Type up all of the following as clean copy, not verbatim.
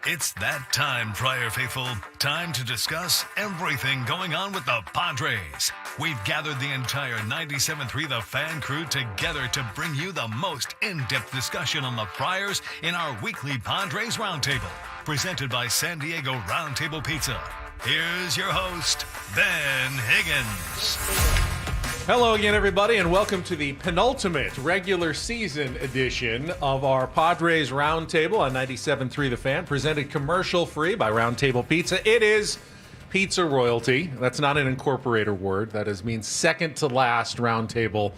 It's that time, Friar Faithful. Time to discuss everything going on with the Padres. We've gathered the entire 97.3 The Fan crew together to bring you the most in-depth discussion on the Friars in our weekly Padres Roundtable, presented by San Diego Roundtable Pizza. Here's your host, Ben Higgins. Hello again, everybody, and welcome to the penultimate regular season edition of our Padres Roundtable on 97.3 The Fan, presented commercial-free by Roundtable Pizza. It is pizza royalty. That's not an incorporator word. That means second to last roundtable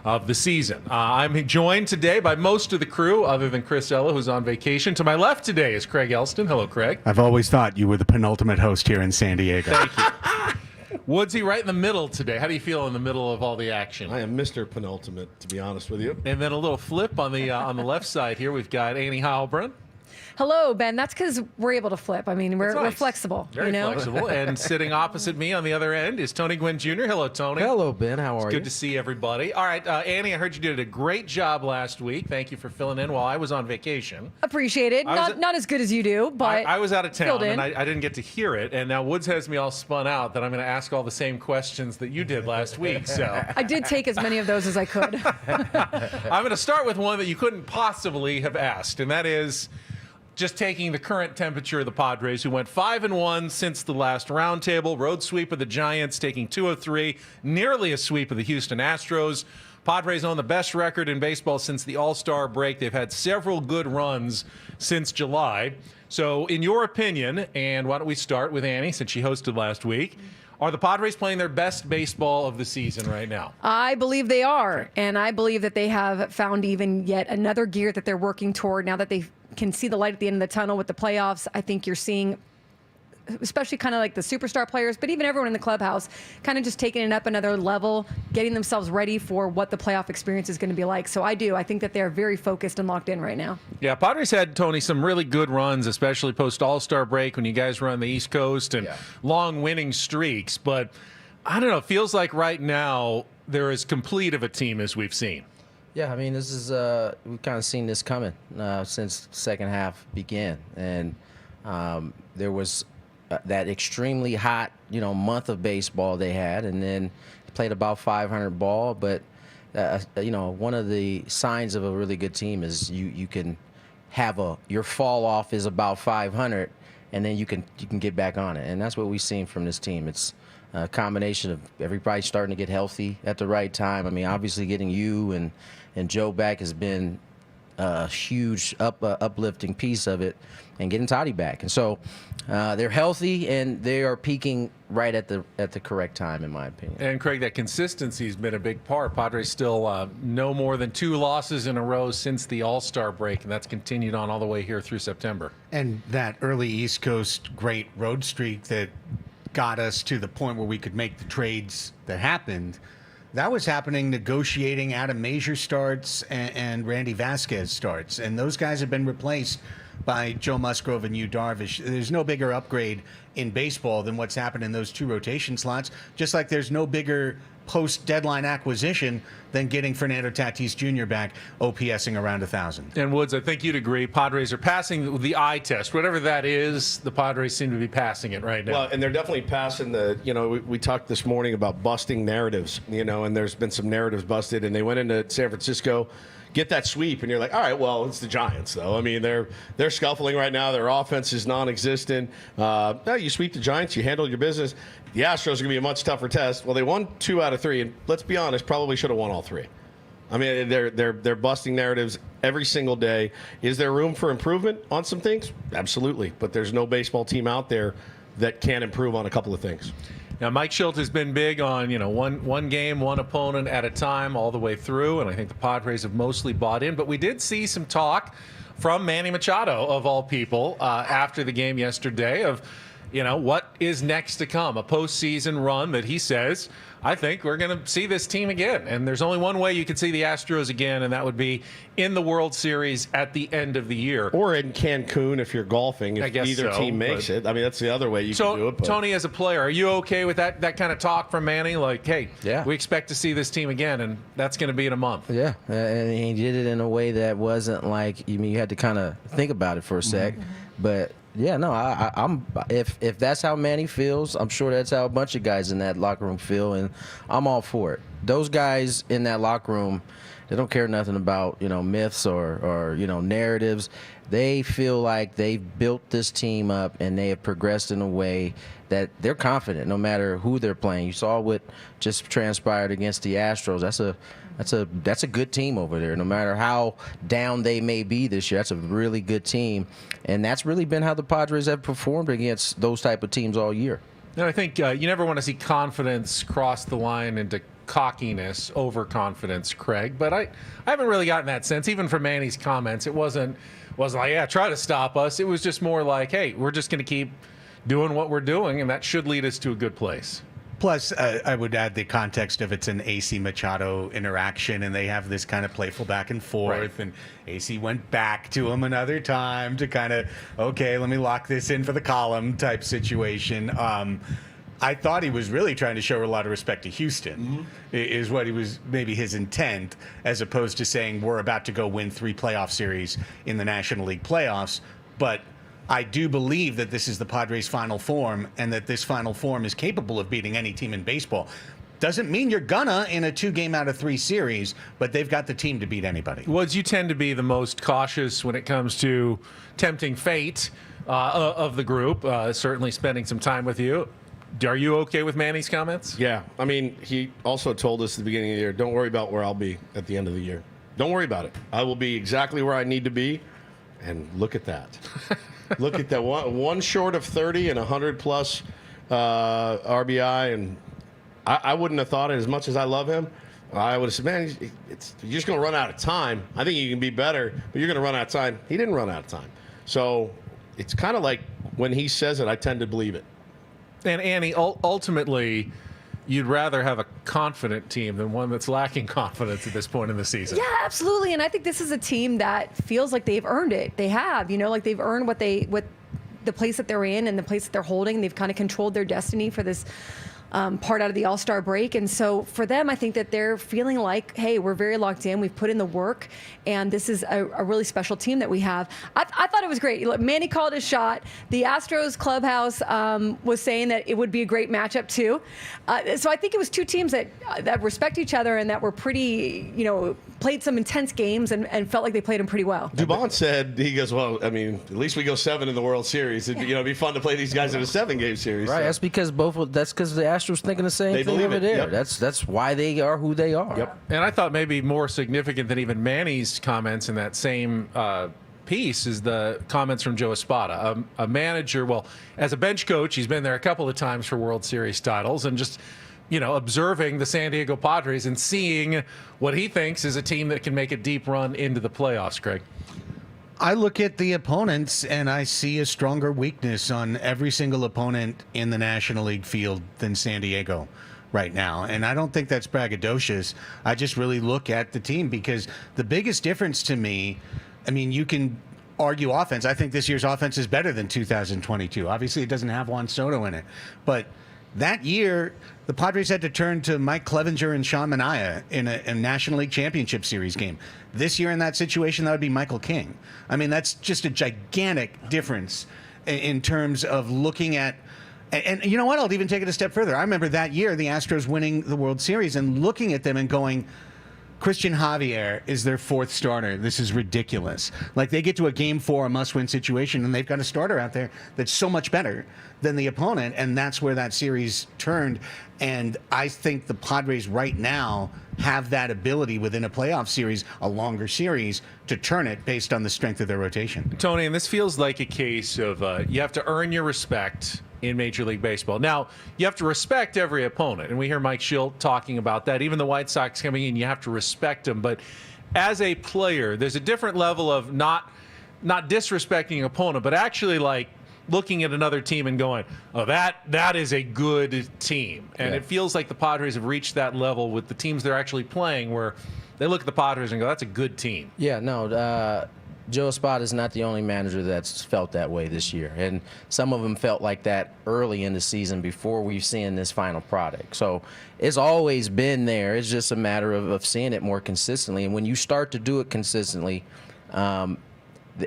of the season. I'm joined today by most of the crew, other than Chris Ella, who's on vacation. To my left today is Craig Elston. Hello, Craig. I've always thought you were the penultimate host here in San Diego. Thank you. Woodsy right in the middle today. How do you feel in the middle of all the action? I am Mr. Penultimate, to be honest with you. And then a little flip on the left side here. We've got Annie Heilbrunn. Hello, Ben. That's because we're able to flip. I mean, we're nice. flexible. Very flexible. And sitting opposite me on the other end is Tony Gwynn Jr. Hello, Tony. Hello, Ben. How are you? Good to see everybody. All right, Annie, I heard you did a great job last week. Thank you for filling in while I was on vacation. Appreciate it. Not as good as you do, but I was out of town, and I I didn't get to hear it. And now Woods has me all spun out that I'm going to ask all the same questions that you did last week. So I did take as many of those as I could. I'm going to start with one that you couldn't possibly have asked, and that is just taking the current temperature of the Padres, who went 5-1 since the last roundtable. Road sweep of the Giants, taking 2 of 3, nearly a sweep of the Houston Astros. Padres own the best record in baseball since the All-Star break. They've had several good runs since July. So, in your opinion, and why don't we start with Annie, since she hosted last week, are the Padres playing their best baseball of the season right now? I believe they are, and I believe that they have found even yet another gear that they're working toward now that they can see the light at the end of the tunnel with the playoffs. I think you're seeing, especially kind of like the superstar players, but even everyone in the clubhouse, kind of just taking it up another level, getting themselves ready for what the playoff experience is going to be like. So I think that they're very focused and locked in right now. Yeah, Padres had, Tony, some really good runs, especially post-All-Star break when you guys were on the East Coast and long winning streaks. But I don't know, it feels like right now they're as complete of a team as we've seen. Yeah, I mean, this is we've kind of seen this coming since the second half began, and there was that extremely hot, month of baseball they had, and then played about 500 ball. But one of the signs of a really good team is you can have your fall off is about 500, and then you can get back on it, and that's what we've seen from this team. It's a combination of everybody starting to get healthy at the right time. I mean, obviously getting you and Joe back has been a huge uplifting piece of it, and getting Toddy back. And so they're healthy, and they are peaking right at the correct time, in my opinion. And, Craig, that consistency has been a big part. Padres still no more than 2 losses in a row since the All-Star break, and that's continued on all the way here through September. And that early East Coast great road streak that got us to the point where we could make the trades that happened, that was happening negotiating Adam Major starts and Randy Vasquez starts. And those guys have been replaced by Joe Musgrove and Yu Darvish. There's no bigger upgrade in baseball than what's happened in those 2 rotation slots, just like there's no bigger post-deadline acquisition than getting Fernando Tatis Jr. back, OPSing around 1,000. And, Woods, I think you'd agree, Padres are passing the eye test. Whatever that is, the Padres seem to be passing it right now. Well, and they're definitely passing we talked this morning about busting narratives, and there's been some narratives busted, and they went into San Francisco, get that sweep, and you're like, all right, well, it's the Giants, though. I mean, they're scuffling right now. Their offense is non-existent. You sweep the Giants, you handle your business. The Astros are going to be a much tougher test. Well, they won 2 out of 3, and let's be honest, probably should have won all 3. I mean, they're busting narratives every single day. Is there room for improvement on some things? Absolutely. But there's no baseball team out there that can improve on a couple of things. Now, Mike Schilt has been big on, one game, one opponent at a time all the way through, and I think the Padres have mostly bought in. But we did see some talk from Manny Machado, of all people, after the game yesterday of, what is next to come? A postseason run that he says, I think we're going to see this team again. And there's only one way you could see the Astros again, and that would be in the World Series at the end of the year. Or in Cancun if you're golfing, if either team makes it. I mean, that's the other way you can do it. But Tony, as a player, are you okay with that kind of talk from Manny? Like, hey, we expect to see this team again, and that's going to be in a month. Yeah, and he did it in a way that wasn't like, you had to kind of think about it for a sec. But Yeah, no, I'm. If that's how Manny feels, I'm sure that's how a bunch of guys in that locker room feel, and I'm all for it. Those guys in that locker room, they don't care nothing about myths or narratives. They feel like they've built this team up and they have progressed in a way that they're confident no matter who they're playing. You saw what just transpired against the Astros. That's a good team over there. No matter how down they may be this year, that's a really good team, and that's really been how the Padres have performed against those type of teams all year. And I think you never want to see confidence cross the line into cockiness, overconfidence, Craig. But I haven't really gotten that sense, even from Manny's comments. It wasn't like, yeah, try to stop us. It was just more like, hey, we're just going to keep doing what we're doing, and that should lead us to a good place. Plus, I would add the context of it's an AC Machado interaction, and they have this kind of playful back and forth. Right. And AC went back to him another time to kind of, okay, let me lock this in for the column type situation. I thought he was really trying to show a lot of respect to Houston, is what he was, maybe his intent, as opposed to saying we're about to go win 3 playoff series in the National League playoffs. But I do believe that this is the Padres' final form, and that this final form is capable of beating any team in baseball. Doesn't mean you're gonna in a 2-game out of 3 series, but they've got the team to beat anybody. Woods, you tend to be the most cautious when it comes to tempting fate of the group, certainly spending some time with you. Are you okay with Manny's comments? Yeah. I mean, he also told us at the beginning of the year, don't worry about where I'll be at the end of the year. Don't worry about it. I will be exactly where I need to be. And look at that. Look at that. One short of 30 and 100-plus RBI. And I wouldn't have thought it as much as I love him. I would have said, man, you're just going to run out of time. I think you can be better, but you're going to run out of time. He didn't run out of time. So it's kind of like when he says it, I tend to believe it. And Annie, ultimately, you'd rather have a confident team than one that's lacking confidence at this point in the season. Yeah, absolutely. And I think this is a team that feels like they've earned it. They have, like they've earned what the place that they're in and the place that they're holding. They've kind of controlled their destiny for this part out of the All-Star break. And so for them, I think that they're feeling like, hey, we're very locked in. We've put in the work, and this is a really special team that we have. I thought it was great. Manny called his shot. The Astros clubhouse was saying that it would be a great matchup, too. So I think it was 2 teams that respect each other and that were pretty, played some intense games and felt like they played them pretty well. Dubon said, he goes, well, I mean, at least we go 7 in the World Series. It'd be fun to play these guys in a 7-game series. Right, So. that's because the Astros thinking the same thing over there. Yep. That's why they are who they are. Yep. And I thought maybe more significant than even Manny's comments in that same piece is the comments from Joe Espada, a manager. Well, as a bench coach, he's been there a couple of times for World Series titles, and just observing the San Diego Padres and seeing what he thinks is a team that can make a deep run into the playoffs, Craig. I look at the opponents and I see a stronger weakness on every single opponent in the National League field than San Diego right now. And I don't think that's braggadocious. I just really look at the team because the biggest difference to me, I mean, you can argue offense. I think this year's offense is better than 2022. Obviously, it doesn't have Juan Soto in it. But that year, the Padres had to turn to Mike Clevenger and Sean Manaea in a National League Championship Series game. This year in that situation, that would be Michael King. I mean, that's just a gigantic difference in terms of looking at – and you know what? I'll even take it a step further. I remember that year, the Astros winning the World Series and looking at them and going – Christian Javier is their 4th starter. This is ridiculous. Like, they get to a Game 4, a must-win situation, and they've got a starter out there that's so much better than the opponent, and that's where that series turned. And I think the Padres right now have that ability within a playoff series, a longer series, to turn it based on the strength of their rotation. Tony, and this feels like a case of you have to earn your respect in Major League Baseball. Now, you have to respect every opponent, and we hear Mike Schilt talking about that. Even the White Sox coming in, you have to respect them. But as a player, there's a different level of not disrespecting an opponent, but actually like looking at another team and going, oh, that is a good team. And it feels like the Padres have reached that level with the teams they're actually playing where they look at the Padres and go, that's a good team. Yeah, no, Joe Espada is not the only manager that's felt that way this year. And some of them felt like that early in the season before we've seen this final product. So it's always been there. It's just a matter of seeing it more consistently. And when you start to do it consistently,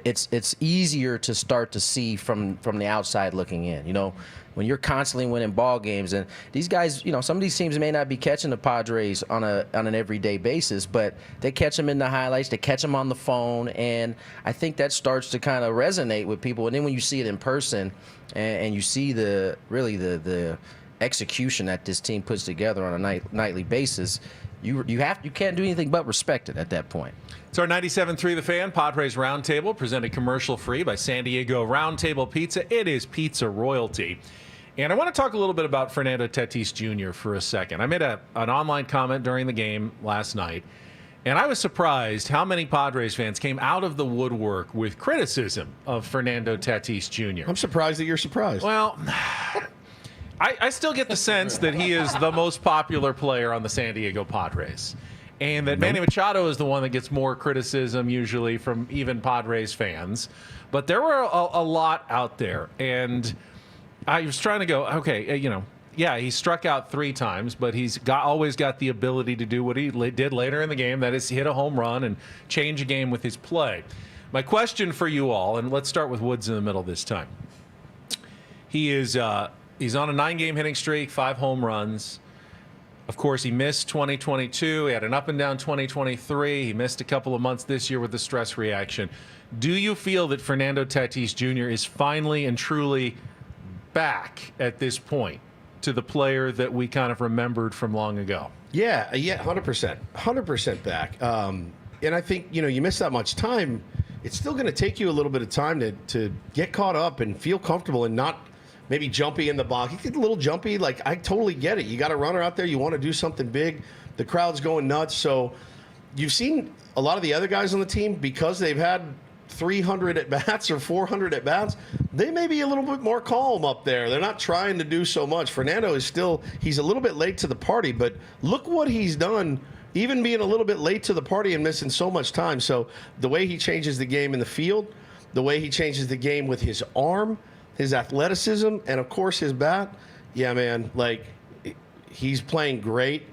it's easier to start to see from the outside looking in. You know, when you're constantly winning ball games, and these guys, you know, some of these teams may not be catching the Padres on an everyday basis, but they catch them in the highlights, they catch them on the phone, and I think that starts to kind of resonate with people. And then when you see it in person, and you see the execution that this team puts together on a nightly basis, you can't do anything but respect it at that point. It's our 97.3 The Fan Padres Roundtable, presented commercial-free by San Diego Roundtable Pizza. It is pizza royalty. And I want to talk a little bit about Fernando Tatis Jr. for a second. I made an online comment during the game last night, and I was surprised how many Padres fans came out of the woodwork with criticism of Fernando Tatis Jr. I'm surprised that you're surprised. Well, I still get the sense that he is the most popular player on the San Diego Padres, and that Manny Machado is the one that gets more criticism usually from even Padres fans. But there were a lot out there, and I was trying to go, okay, you know, yeah, he struck out 3 times, but he's always got the ability to do what he did later in the game, that is hit a home run and change a game with his play. My question for you all, and let's start with Woods in the middle this time. He's on a 9-game hitting streak, 5 home runs. Of course, he missed 2022. He had an up-and-down 2023. He missed a couple of months this year with the stress reaction. Do you feel that Fernando Tatis Jr. is finally and truly back at this point to the player that we kind of remembered from long ago? Yeah, 100% back. And I think, you know, you miss that much time, it's still going to take you a little bit of time to get caught up and feel comfortable and not maybe jumpy in the box. You get a little jumpy. Like, I totally get it. You got a runner out there. You want to do something big. The crowd's going nuts. So you've seen a lot of the other guys on the team, because they've had 300 at-bats or 400 at-bats, they may be a little bit more calm up there. They're not trying to do so much. Fernando is still, he's a little bit late to the party, but look what he's done, even being a little bit late to the party and missing so much time. So the way he changes the game in the field, the way he changes the game with his arm, his athleticism, and of course his bat, yeah, man, like, he's playing great,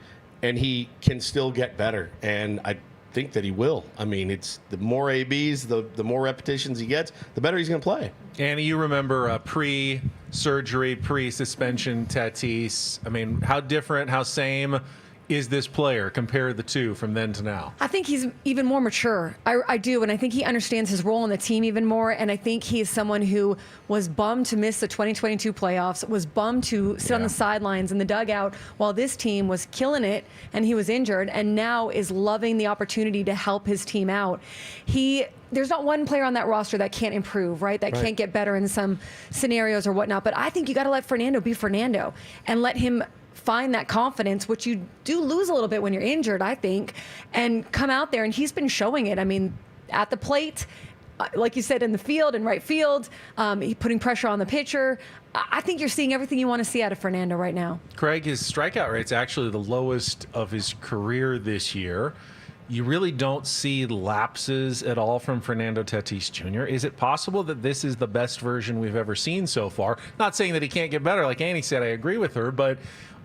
and he can still get better. And I think that he will. I mean, it's the more ABs, the more repetitions he gets, the better he's going to play. Annie, you remember pre-surgery, pre-suspension Tatis. I mean, how different, how same is this player? Compare the two from then to now. I think he's even more mature. I do, and I think he understands his role in the team even more, and I think he is someone who was bummed to miss the 2022 playoffs, was bummed to sit on the sidelines in the dugout while this team was killing it and he was injured, and now is loving the opportunity to help his team out. There's not one player on that roster that can't improve, right? That can't get better in some scenarios or whatnot, but I think you got to let Fernando be Fernando and let him find that confidence, which you do lose a little bit when you're injured, I think, and come out there. And he's been showing it. I mean, at the plate, like you said, in the field, in right field, putting pressure on the pitcher. I think you're seeing everything you want to see out of Fernando right now. Craig, his strikeout rate's actually the lowest of his career this year. You really don't see lapses at all from Fernando Tatis Jr. Is it possible that this is the best version we've ever seen so far? Not saying that he can't get better. Like Annie said, I agree with her, but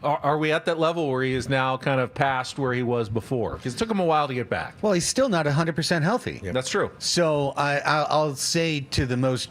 are we at that level where he is now kind of past where he was before? Because it took him a while to get back. Well, he's still not 100% healthy. Yeah, that's true. So I'll say, to the most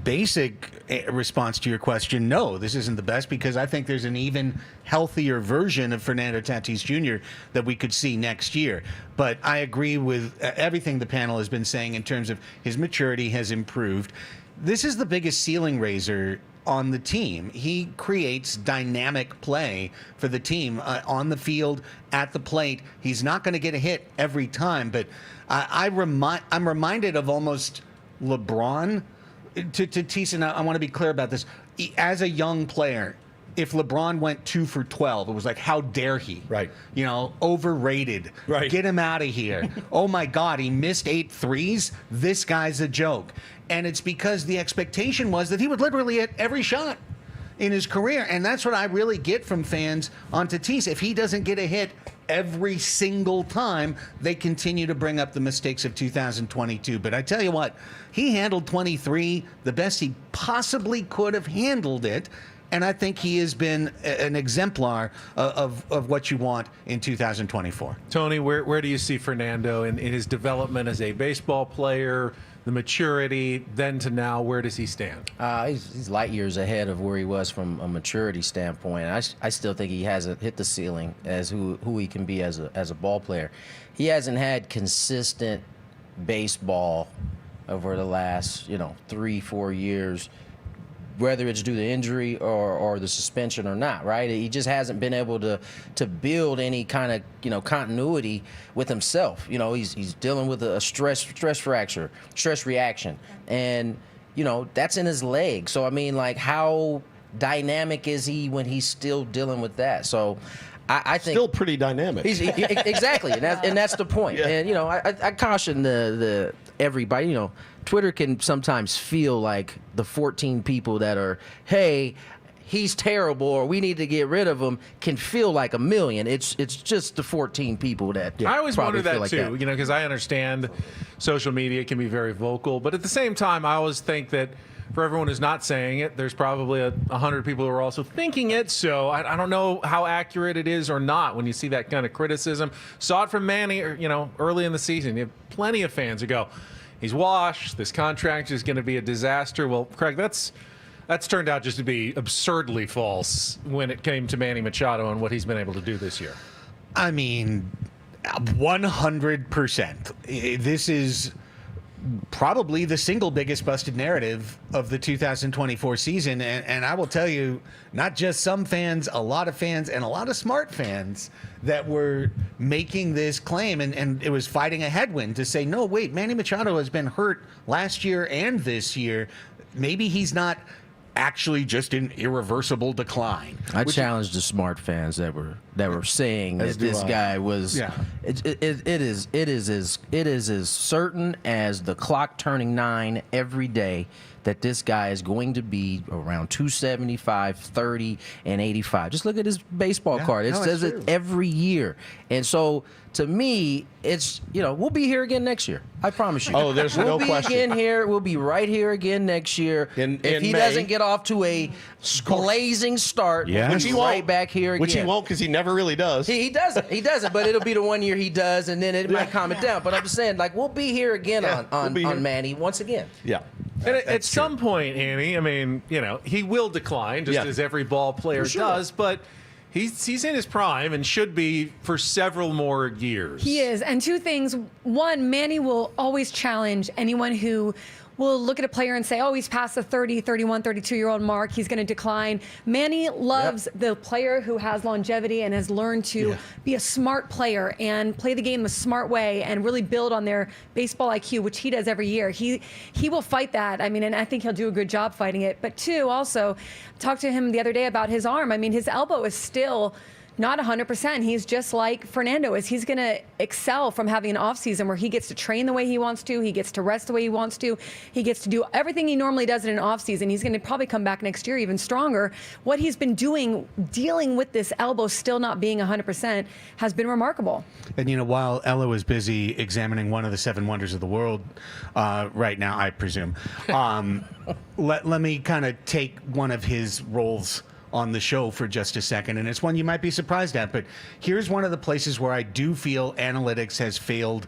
basic response to your question, no, this isn't the best, because I think there's an even healthier version of Fernando Tatis Jr. that we could see next year. But I agree with everything the panel has been saying in terms of his maturity has improved. This is the biggest ceiling raiser on the team. He creates dynamic play for the team on the field, at the plate. He's not going to get a hit every time, but I'm reminded of almost LeBron. To Tatis, and I want to be clear about this. As a young player, if LeBron went 2 for 12, it was like, how dare he? Right. Overrated. Right. Get him out of here. Oh my God, he missed 8 threes. This guy's a joke. And it's because the expectation was that he would literally hit every shot in his career. And that's what I really get from fans on Tatis. If he doesn't get a hit every single time, they continue to bring up the mistakes of 2022. But I tell you what, he handled 23 the best he possibly could have handled it. And I think he has been an exemplar of what you want in 2024. Tony, where do you see Fernando in his development as a baseball player, the maturity, then to now, where does he stand? He's light years ahead of where he was from a maturity standpoint. I still think he hasn't hit the ceiling as who he can be as a ball player. He hasn't had consistent baseball over the last 3-4 years, whether it's due to injury or the suspension or not, right? He just hasn't been able to build any kind of continuity with himself. He's dealing with a stress fracture, stress reaction, and that's in his leg. So I mean, like, how dynamic is he when he's still dealing with that? So I think still pretty dynamic. Exactly, and that's the point. Yeah. And I caution the everybody. Twitter can sometimes feel like the 14 people that are, hey, he's terrible or we need to get rid of him, can feel like a million. It's just the 14 people that I always wonder that like too, because I understand social media can be very vocal, but at the same time, I always think that for everyone who's not saying it, there's probably 100 people who are also thinking it. So I don't know how accurate it is or not when you see that kind of criticism. Saw it from Manny, early in the season. You have plenty of fans who go, he's washed. This contract is going to be a disaster. Well, Craig, that's turned out just to be absurdly false when it came to Manny Machado and what he's been able to do this year. I mean, 100%. This is probably the single biggest busted narrative of the 2024 season. And I will tell you, not just some fans, a lot of fans and a lot of smart fans that were making this claim. And it was fighting a headwind to say, no, wait, Manny Machado has been hurt last year and this year. Maybe he's not actually just in irreversible decline. I challenge the smart fans that were saying that this guy was. Yeah. It is as certain as the clock turning 9 every day that this guy is going to be around 275, 30, and 85. Just look at his baseball card. It says it every year. And so, to me, it's, we'll be here again next year. I promise you. Oh, there's no question. We'll be again here. We'll be right here again next year. If he doesn't get off to a blazing start, which he right back here again. Which he won't, because he never really does. He doesn't. He doesn't. But it'll be the one year he does, and then it might calm it down. But I'm just saying, like, we'll be here again on Manny once again. Yeah. And at some point, Annie, I mean, he will decline, just as every ball player does, but he's in his prime and should be for several more years. He is. And two things. One, Manny will always challenge anyone who will look at a player and say, oh, he's past the 30, 31, 32-year-old mark. He's going to decline. Manny loves the player who has longevity and has learned to be a smart player and play the game a smart way and really build on their baseball IQ, which he does every year. He will fight that. I mean, and I think he'll do a good job fighting it. But two, also, talked to him the other day about his arm. I mean, his elbow is still not 100%. He's just like Fernando is. He's going to excel from having an offseason where he gets to train the way he wants to. He gets to rest the way he wants to. He gets to do everything he normally does in an offseason. He's going to probably come back next year even stronger. What he's been doing, dealing with this elbow still not being 100%, has been remarkable. And, while Ella was busy examining one of the 7 wonders of the world right now, I presume, let me kind of take one of his roles on the show for just a second, and it's one you might be surprised at, but here's one of the places where I do feel analytics has failed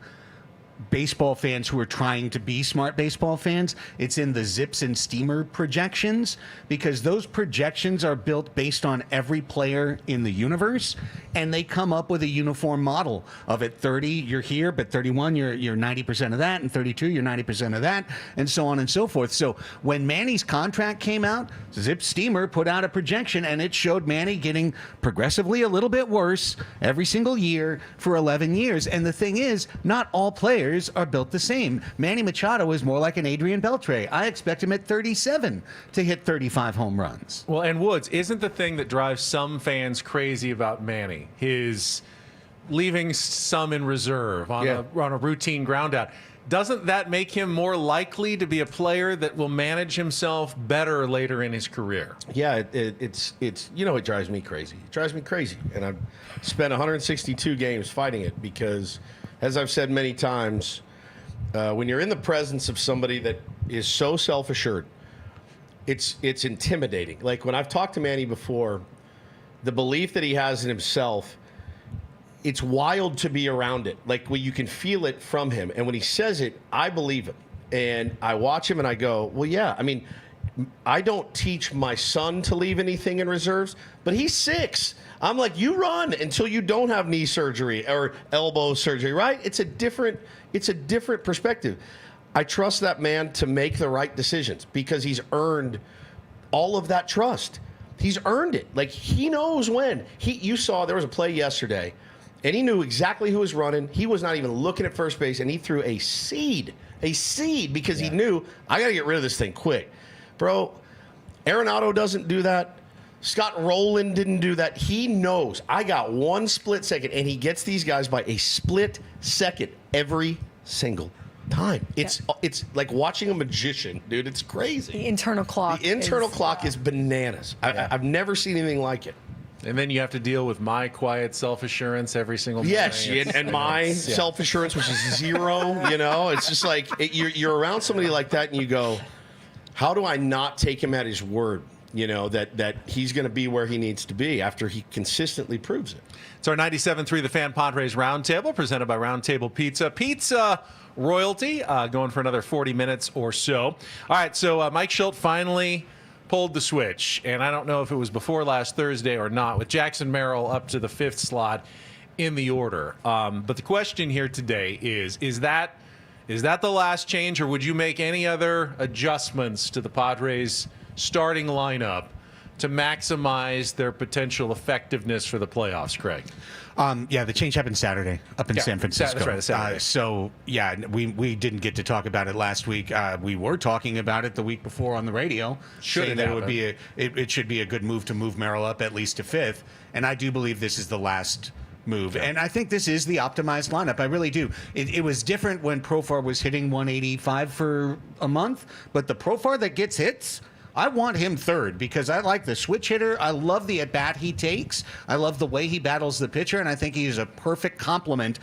baseball fans who are trying to be smart baseball fans. It's in the Zips and Steamer projections, because those projections are built based on every player in the universe, and they come up with a uniform model of at 30 you're here, but 31 you're 90% of that, and 32 you're 90% of that, and so on and so forth. So when Manny's contract came out, Zip Steamer put out a projection, and it showed Manny getting progressively a little bit worse every single year for 11 years. And the thing is, not all players are built the same. Manny Machado is more like an Adrian Beltre. I expect him at 37 to hit 35 home runs. Well, and Woods, isn't the thing that drives some fans crazy about Manny his leaving some in reserve on a routine ground out? Doesn't that make him more likely to be a player that will manage himself better later in his career? Yeah, it's it drives me crazy. It drives me crazy. And I've spent 162 games fighting it because, as I've said many times, when you're in the presence of somebody that is so self-assured, it's intimidating. Like when I've talked to Manny before, the belief that he has in himself, it's wild to be around it. Like when you can feel it from him. And when he says it, I believe him. and I watch him and I go, well, yeah, I mean, I don't teach my son to leave anything in reserves, but he's 6. I'm like, you run until you don't have knee surgery or elbow surgery, right? It's a different perspective. I trust that man to make the right decisions because he's earned all of that trust. He's earned it. Like, he knows when. You saw there was a play yesterday, and he knew exactly who was running. He was not even looking at first base, and he threw a seed because he knew, I got to get rid of this thing quick. Bro, Arenado doesn't do that. Scott Rowland didn't do that. He knows I got 1 split second, and he gets these guys by a split second every single time. It's like watching a magician, dude. It's crazy. The internal clock. The internal clock is bananas. I've never seen anything like it. And then you have to deal with my quiet self-assurance every single morning. Yes, and my self-assurance, which is 0. You know, it's just like you're around somebody like that, and you go, how do I not take him at his word? You know, that he's going to be where he needs to be after he consistently proves it. It's our 97.3 The Fan Padres Roundtable, presented by Roundtable Pizza. Pizza royalty, going for another 40 minutes or so. All right, so Mike Shildt finally pulled the switch, and I don't know if it was before last Thursday or not, with Jackson Merrill up to the 5th slot in the order. But the question here today is that the last change, or would you make any other adjustments to the Padres starting lineup to maximize their potential effectiveness for the playoffs, Craig? Yeah, the change happened Saturday up in San Francisco. That's right, so, yeah, we didn't get to talk about it last week. We were talking about it the week before on the radio. Should that it should be a good move to move Merrill up at least to 5th. And I do believe this is the last move. Yeah. And I think this is the optimized lineup. I really do. It was different when Profar was hitting 185 for a month, but the Profar that gets hits, I want him 3rd because I like the switch hitter. I love the at-bat he takes. I love the way he battles the pitcher, and I think he's a perfect complement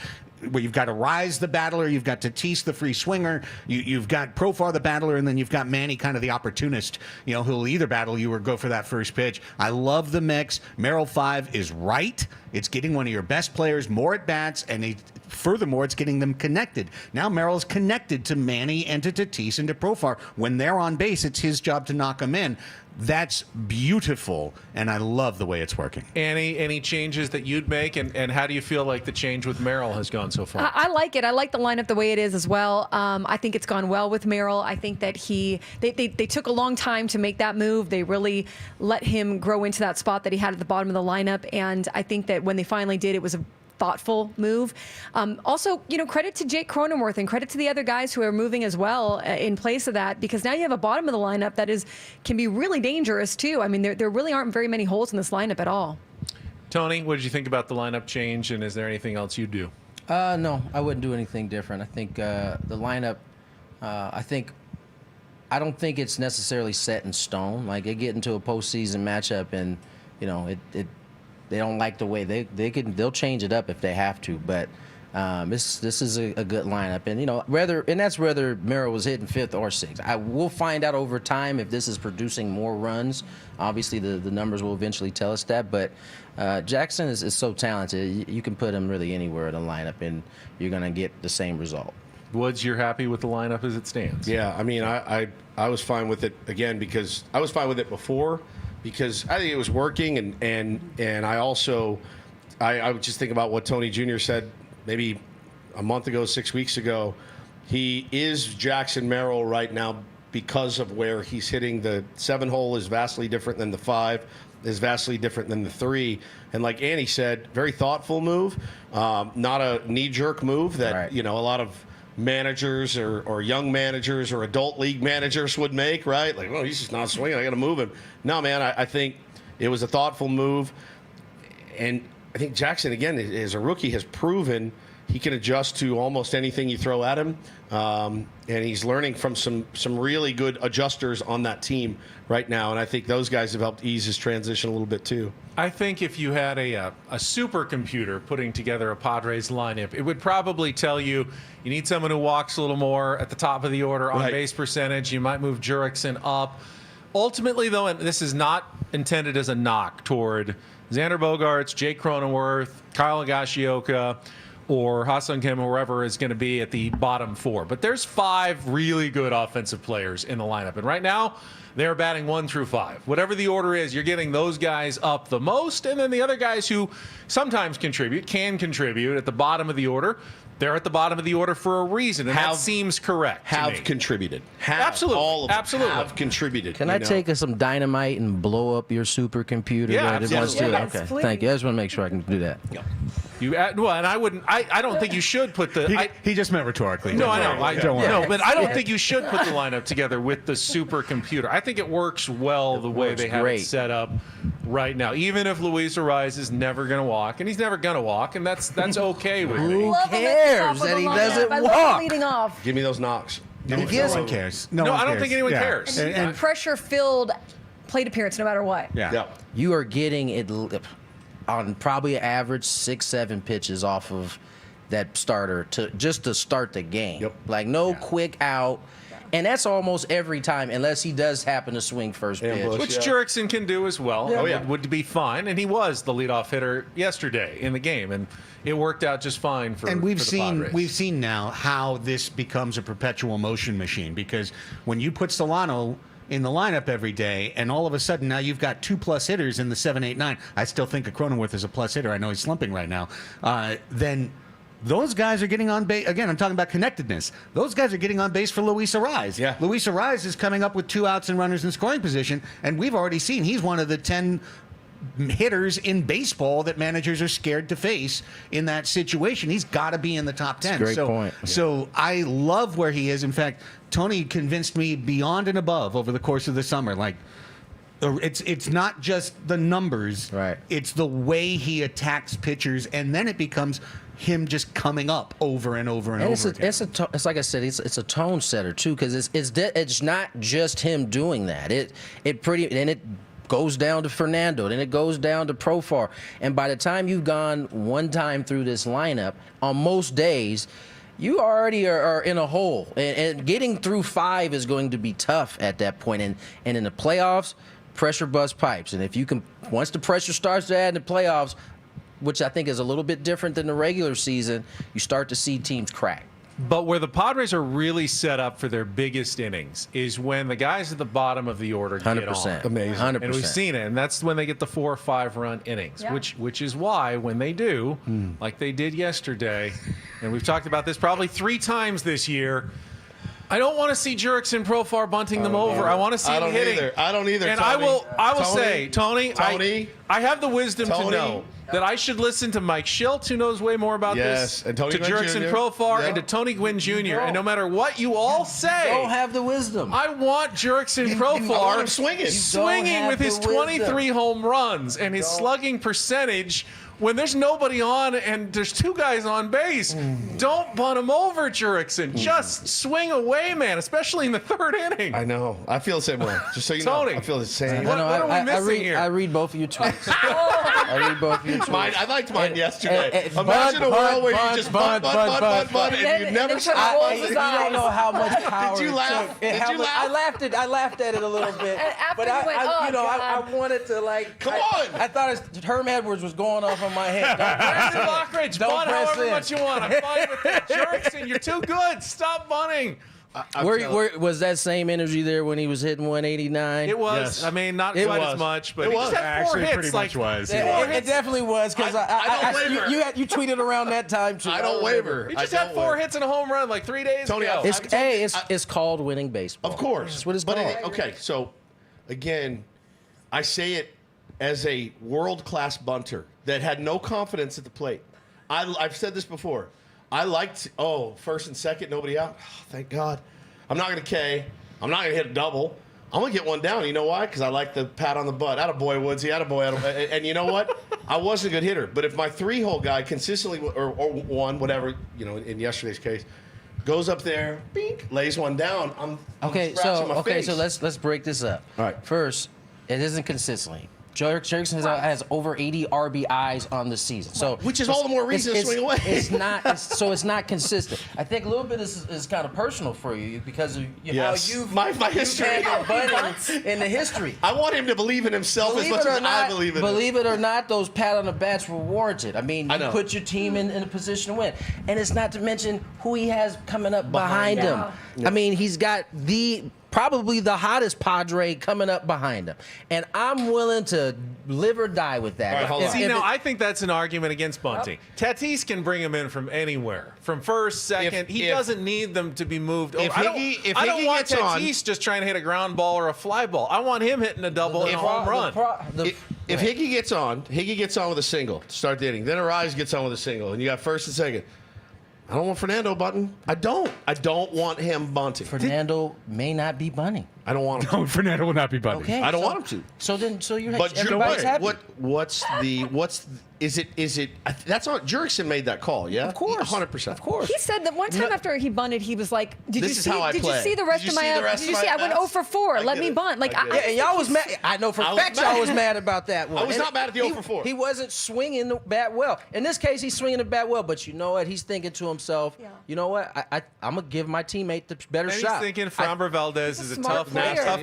where you've got to Rise the battler, you've got Tatis the free swinger, you've got Profar the battler, and then you've got Manny kind of the opportunist, who'll either battle you or go for that first pitch. I love the mix. Merrill 5 is right. It's getting one of your best players more at-bats, and furthermore, it's getting them connected. Now Merrill's connected to Manny and to Tatis and to Profar. When they're on base, it's his job to knock them in. That's beautiful, and I love the way it's working. Any changes that you'd make, and how do you feel like the change with Merrill has gone so far? I like it. I like the lineup the way it is as well. I think it's gone well with Merrill. I think that they took a long time to make that move. They really let him grow into that spot that he had at the bottom of the lineup, and I think that when they finally did, it was a thoughtful move. Also, credit to Jake Cronenworth and credit to the other guys who are moving as well in place of that, because now you have a bottom of the lineup that can be really dangerous too. I mean, there really aren't very many holes in this lineup at all. Tony, what did you think about the lineup change, and is there anything else you'd do? No, I wouldn't do anything different. I think the lineup, I don't think it's necessarily set in stone. Like, they get into a postseason matchup and, they don't like the way they'll change it up if they have to, but this is a good lineup, and that's whether Merrill was hitting 5th or 6th. We'll find out over time if this is producing more runs. Obviously, the numbers will eventually tell us that, but Jackson is so talented. You can put him really anywhere in the lineup, and you're going to get the same result. Woods, you're happy with the lineup as it stands? Yeah, I mean, I was fine with it again because I was fine with it before. Because I think it was working, and I also I would just think about what Tony Jr. said maybe a month ago, 6 weeks ago. He is Jackson Merrill right now because of where he's hitting. The 7 hole is vastly different than the 5, is vastly different than the 3. And like Annie said, very thoughtful move, not a knee-jerk move that right. A lot of managers or young managers or adult league managers would make, right? Like, oh, he's just not swinging, I got to move him. No, man, I think it was a thoughtful move. And I think Jackson, again, as a rookie, has proven he can adjust to almost anything you throw at him. And he's learning from some really good adjusters on that team right now. And I think those guys have helped ease his transition a little bit too. I think if you had a supercomputer putting together a Padres lineup, it would probably tell you need someone who walks a little more at the top of the order on base percentage. You might move Jurickson up. Ultimately, though, and this is not intended as a knock toward Xander Bogaerts, Jake Cronenworth, Kyle Higashioka, or Ha-Seong Kim, or whoever is going to be at the bottom 4. But there's 5 really good offensive players in the lineup. And right now, they're batting 1 through 5. Whatever the order is, you're getting those guys up the most. And then the other guys who sometimes can contribute at the bottom of the order. They're at the bottom of the order for a reason, and that seems correct to me. Contributed. Absolutely. All of them Absolutely. have contributed. Can I take some dynamite and blow up your supercomputer? Yeah, right? absolutely. Yes, Okay, please. thank you. I just want to make sure I can do that. Well, and I wouldn't. I don't think you should put the. He just meant rhetorically. No, Don't I know. worry. Don't worry. No, but I don't think you should put the lineup together with the supercomputer. I think it works well the way works they have great. it set up right now. Even if Luis Ariz is never going to walk, and he's never going to walk, and that's okay with me. Who Love him at the cares top of that the he lineup. doesn't I love walk? him leading off. Give me those knocks. No one cares. No, one I don't cares. think anyone Yeah. cares. And Pressure-filled plate appearance, no matter what. yeah. You are getting it on probably average 6-7 pitches off of that starter to start the game. Yep. Like no quick out. And that's almost every time, unless he does happen to swing first pitch. Ambush. Which Yeah. Jurickson can do as well. Oh, yeah. Would be fine. And he was the leadoff hitter yesterday in the game. And it worked out just fine for And we've for the seen Padres. now how this becomes a perpetual motion machine, because when you put Solano in the lineup every day, and all of a sudden now you've got 2+ hitters in the 7, 8, 9. I still think of Cronenworth as a plus hitter. I know he's slumping right now. Then those guys are getting on base. Again, I'm talking about connectedness. Those guys are getting on base for Luis Ariz. Yeah. Luis Ariz is coming up with 2 outs and runners in scoring position, and we've already seen he's one of the 10 hitters in baseball that managers are scared to face in that situation. He's got to be in the top 10. Great point. So I love where he is. In fact, Tony convinced me beyond and above over the course of the summer. Like, it's not just the numbers. Right. It's the way he attacks pitchers, and then it becomes him just coming up over and over and over again. It's like I said, it's a tone setter too, because it's not just him doing that. It goes down to Fernando, then it goes down to Profar, and by the time you've gone one time through this lineup, on most days, you already are in a hole, and getting through 5 is going to be tough at that point. And in the playoffs, pressure bust pipes, and if you can, once the pressure starts to add in the playoffs, which I think is a little bit different than the regular season, you start to see teams crack. But where the Padres are really set up for their biggest innings is when the guys at the bottom of the order get 100%. on. Amazing. 100%. And we've seen it, and that's when they get the 4 or 5 run innings, Yeah. which is why when they do, like they did yesterday, and we've talked about this probably 3 times this year, I don't want to see Jurickson Profar bunting them over. I want to see I him don't hitting. either. I don't either, And Tony. I will Tony, say, Tony, I have the wisdom to Tony. know that I should listen to Mike Schiltz, who knows way more about Yes, this, and Tony to Gwynn Jurickson Jr. Profar, Yeah. and to Tony Gwynn Jr. And no matter what you all say, Don't have the wisdom. I want Jurickson I want Profar him swinging. swinging with his 23 home runs and his slugging percentage when there's nobody on and there's 2 guys on base. Don't bunt him over, Jurickson. Just swing away, man, especially in the 3rd inning. I know. I feel the same way. Just so you Tony. know, I feel the same. What are we missing here? I read both of your tweets. I read both of your tweets. Mine, I liked mine yesterday. and Imagine a world where bunt, you just bunt, bunt, bunt, and you never then shut Trevor up. rolls his You don't know how much power. Did you it laugh? took. Did How you much- laugh? I laughed at it a little bit. And after but you I, went, I, "Oh, you know, I God." wanted to like. Come I on. thought Herm Edwards was going off on my head. Brandon Lockridge, Don't bunt press however in. much you want. I'm fine with that. Jurickson, you're too good. Stop bunting. Where was that same energy there when he was hitting 189? It was. Yes. I mean, not It quite was. as much, but It he was. just had 4 Actually, hits. pretty like, much was. It, Yeah. it definitely was because I don't waver. you tweeted around that time too. I don't waver. He just I had don't 4 waver. hits and a home run like 3 days Tony, ago. It's called winning baseball. Of course. That's what it's But called. okay, so again, I say it as a world-class bunter that had no confidence at the plate. I've said this before. I liked, first and second, nobody out. Oh, thank God. I'm not going to K. I'm not going to hit a double. I'm going to get one down. You know why? Because I like the pat on the butt. Attaboy, Woodsy. Attaboy. And you know what? I wasn't a good hitter. But if my 3-hole guy consistently, or one, whatever, in yesterday's case, goes up there, bink, lays one down, I'm scratching my face. So let's break this up. All right. First, it isn't consistently. Jurickson has over 80 RBIs on the season. So which is all the more reason to swing away. It's not consistent. I think a little bit is kind of personal for you because of how you've my history handled Bunting in the history. I want him to believe in himself as much as I believe in him. Believe it or not, those pat on the backs were warranted. I mean, you put your team in a position to win. And it's not to mention who he has coming up behind him. Yeah. I mean, he's got probably the hottest Padre coming up behind him. And I'm willing to live or die with that. All right, hold on. See, I think that's an argument against Bunting. Tatis can bring him in from anywhere, from first, second. He doesn't need them to be moved over. I don't want Tatis just trying to hit a ground ball or a fly ball. I want him hitting a double and a home run. If Higgy gets on with a single to start the inning. Then Arise gets on with a single, and you got first and second. I don't want Fernando bunting. I don't want him bunting. Fernando may not be bunting. I don't want him to. Fernando will not be bunting. Okay, I don't want him to. So you're but everybody's happy. Is it? That's on. Jurickson made that call. Yeah, of course, 100%. Of course. He said that one time after he bunted, he was like, "Did you see the rest of my? Did you see? I went 0 for 4. Let me bunt." Like, and y'all was mad. I know for a fact y'all was mad about that one. I was not mad at the 0 for 4. He wasn't swinging the bat well. In this case, he's swinging the bat well. But you know what? He's thinking to himself, you know what? I'm gonna give my teammate the better shot. He's thinking Framber Valdez is a tough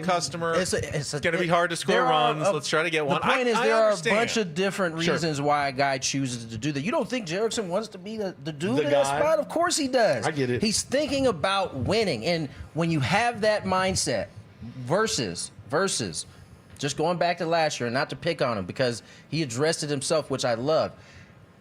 customer. It's going to be hard to score runs. Let's try to get one. The point is, there are a bunch of different reasons why a guy chooses to do that. You don't think Jurickson wants to be the dude in that spot? Of course he does. I get it. He's thinking about winning. And when you have that mindset versus, just going back to last year, and not to pick on him because he addressed it himself, which I love.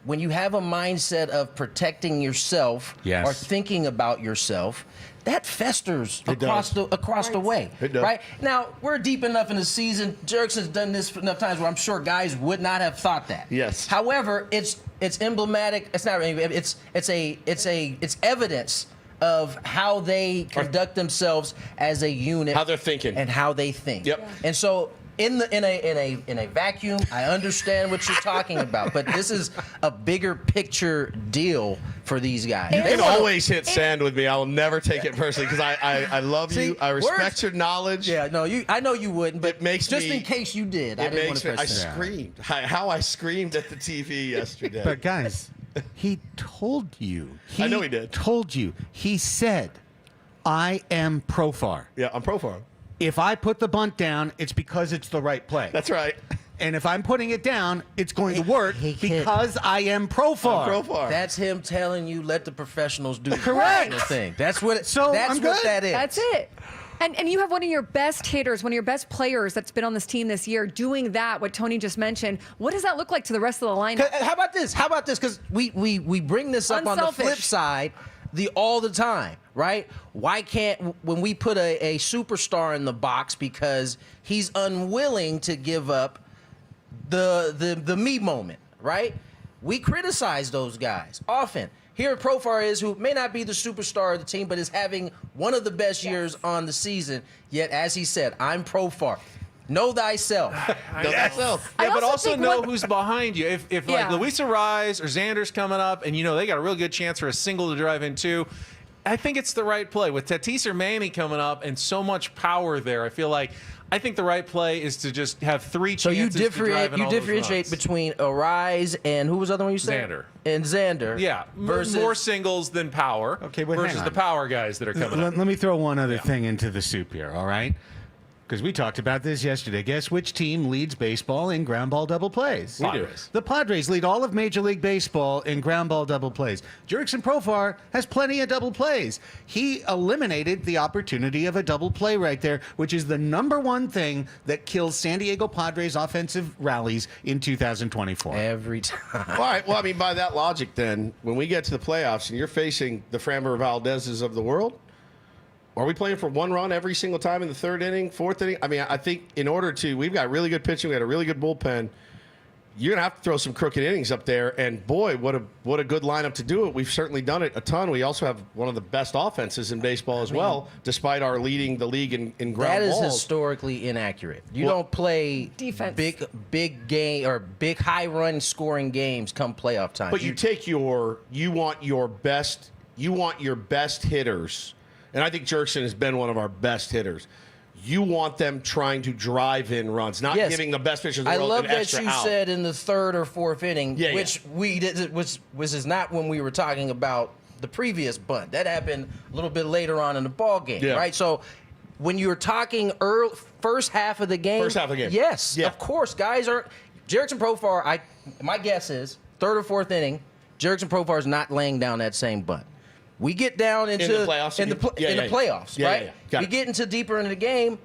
When you have a mindset of protecting yourself or thinking about yourself, that festers across the way. Right? Now, we're deep enough in the season. Jurickson's done this enough times where I'm sure guys would not have thought that. Yes. However, it's emblematic. It's not. It's evidence of how they conduct themselves as a unit. How they're thinking. And how they think. Yep. And so in a vacuum, I understand what you're talking about, but this is a bigger picture deal for these guys. You can always hit sand with me. I will never take it personally because I love you. I respect your knowledge. Yeah, no, I know you wouldn't, but it makes just in case you did, I didn't want to I screamed. How I screamed at the TV yesterday. But guys, he told you. I know he did. Told you. He said, "I am Profar." Yeah, I'm Profar. If I put the bunt down, it's because it's the right play. That's right. And if I'm putting it down, it's going to work because I am Profar. Profar. That's him telling you, let the professionals do the Correct. thing. That's what. I'm good. What that is. That's it. And you have one of your best hitters, one of your best players that's been on this team this year doing that, what Tony just mentioned. What does that look like to the rest of the lineup? How about this? Because we bring this up on the flip side all the time, right? Why can't, when we put a superstar in the box because he's unwilling to give up the me moment, right? We criticize those guys often. Here, Profar is, who may not be the superstar of the team, but is having one of the best years on the season. Yet, as he said, I'm Profar. Know thyself. Know thyself. Yeah, but also know who's behind you. If like Luis Arise or Xander's coming up and they got a real good chance for a single to drive in too, I think it's the right play. With Tatis or Manny coming up and so much power there, I think the right play is to just have 3 chances to drive in all those differentiate runs. between Arise and who was the other one you said? Xander. And Xander. Yeah, versus more singles than power. Okay, but versus hang the on. power guys that are coming up. Let me throw one other thing into the soup here, all right? Because we talked about this yesterday. Guess which team leads baseball in ground ball double plays? Padres. The Padres lead all of Major League Baseball in ground ball double plays. Jurickson Profar has plenty of double plays. He eliminated the opportunity of a double play right there, which is the #1 thing that kills San Diego Padres offensive rallies in 2024. Every time. All right. Well, I mean, by that logic, then, when we get to the playoffs and you're facing the Framber Valdez's of the world, are we playing for 1 run every single time in the 3rd inning, 4th inning? I mean, I think in order to, we've got really good pitching, we got a really good bullpen. You're going to have to throw some crooked innings up there. And boy, what a good lineup to do it. We've certainly done it a ton. We also have one of the best offenses in baseball as well, despite our leading the league in ground balls. That is historically inaccurate. You don't play defense, big game or big high run scoring games come playoff time. But you want your best hitters. And I think Jurickson has been one of our best hitters. you want them trying to drive in runs, not giving the best pitchers in the I world love an that extra you out. said in the third or fourth inning, which we did, which is not when we were talking about the previous bunt. That happened a little bit later on in the ball game, right? So when you're talking first half of the game, yes, of course, guys are. Jerickson Profar, my guess is third or fourth inning, Jerickson Profar is not laying down that same bunt. We get down into the playoffs, in the playoffs, right? We get into deeper into the game.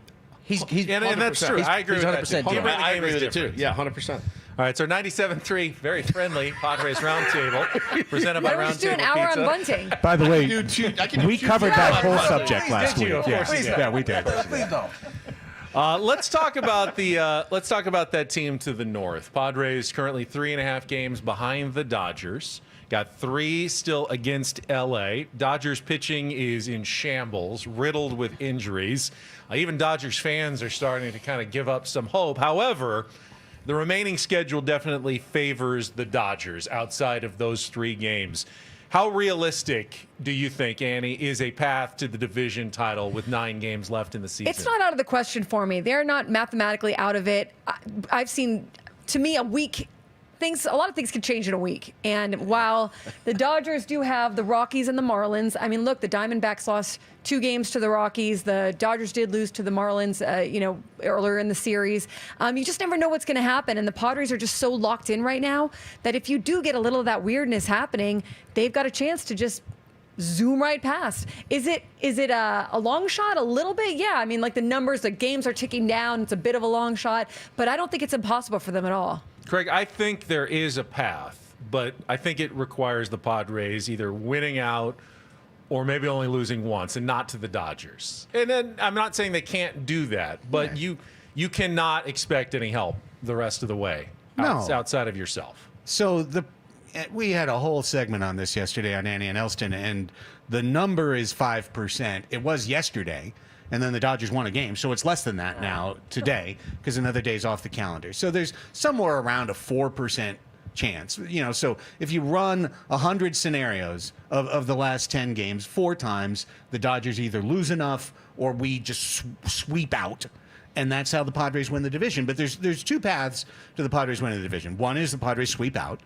He's and that's true. I agree with 100% that. I agree with it too. Yeah, 100%. All right, so 97.3, very friendly Padres Roundtable, presented by Why don't we just do Roundtable an hour Pizza. on bunting? By the way, we covered that whole subject last week. Of course you did. Yeah, we did. Please don't. Let's talk about that team to the north. Padres currently 3.5 games behind the Dodgers. Got 3 still against LA. Dodgers pitching is in shambles, riddled with injuries. Even Dodgers fans are starting to kind of give up some hope. However, the remaining schedule definitely favors the Dodgers outside of those 3 games. How realistic do you think, Annie, is a path to the division title with 9 games left in the season? It's not out of the question for me. They're not mathematically out of it. I've seen, to me, a lot of things can change in a week. And while the Dodgers do have the Rockies and the Marlins, I mean, look, the Diamondbacks lost 2 games to the Rockies. The Dodgers did lose to the Marlins, earlier in the series. You just never know what's going to happen. And the Padres are just so locked in right now that if you do get a little of that weirdness happening, they've got a chance to just zoom right past. Is it a long shot? A little bit? Yeah. I mean, like the numbers, the games are ticking down. It's a bit of a long shot, but I don't think it's impossible for them at all. Craig, I think there is a path, but I think it requires the Padres either winning out or maybe only losing once, and not to the Dodgers. And then I'm not saying they can't do that, but you cannot expect any help the rest of the way outside of yourself. So we had a whole segment on this yesterday on Annie and Elston, and the number is 5%. It was yesterday. And then the Dodgers won a game, so it's less than that now today because another day's off the calendar. So there's somewhere around a 4% chance. So if you run 100 scenarios of the last 10 games, 4 times the Dodgers either lose enough or we just sweep out. And that's how the Padres win the division. But there's 2 paths to the Padres winning the division. One is the Padres sweep out,